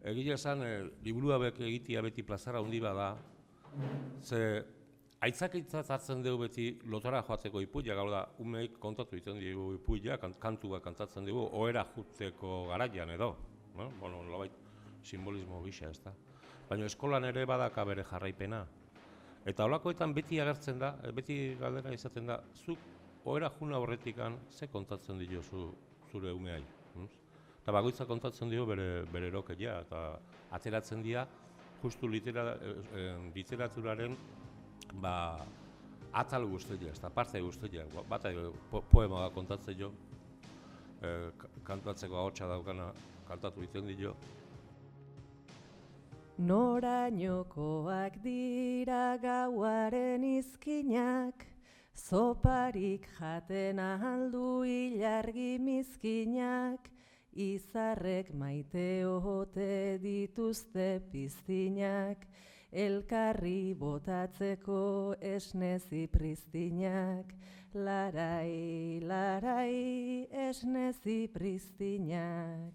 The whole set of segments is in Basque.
Egia esan, liburu hauek egitea beti plazara handi bada, ze aitzakaitzat hartzen dugu beti lotora joatzeko ipuia, gaur da, umeik kontatu egiten dugu ipuia, kantua kantatzen dugu, ohera jutzeko garaian edo, no? Bueno, nolabait simbolismo gisa, ez da. Baina eskolan ere badaka bere jarraipena. Eta holakoetan beti agertzen da, beti galdera izaten da, zuk ohera juna horretikan ze kontatzen diozu zure umeai. Eta bakoitza kontatzen dio bere erokeia, eta ateratzen dira justu literaturaren atal guztia, eta parte guztia. Bata poema da kontatzen jo, kantatzeko ahotsa daukana kantatu egiten dio. Norainokoak dira gauaren izkinak, zoparik jaten ahaldu ilargi mizkinak, izarrek maite ote dituzte piztinak, elkarri botatzeko esnezi pristinak, larai, larai, esnezi pristinak.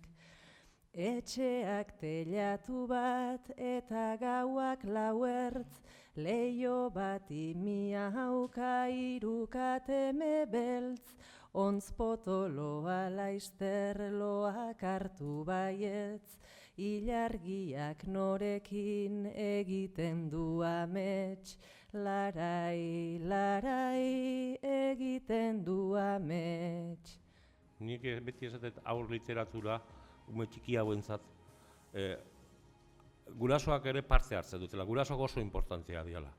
Etxeak telatu bat eta gauak lauertz, leio bat imiauka irukateme beltz, ontz potoloa laizterloak hartu baietz, ilargiak norekin egiten du amets, larai, larai, egiten du amets. Nik beti esatet aur literatura, ume txiki hauentzat, gurasoak ere parte hartzen dutela, gurasoak oso importantzia diala.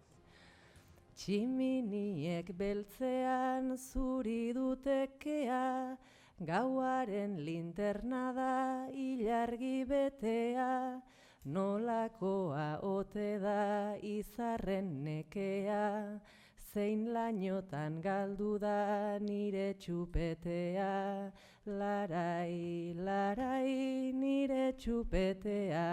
Tximiniek beltzean zuri dutekea, gauaren linterna da ilargi betea, nolakoa ote da izarren nekea, zein lainotan galdu da nire txupetea, larai, larai, nire txupetea.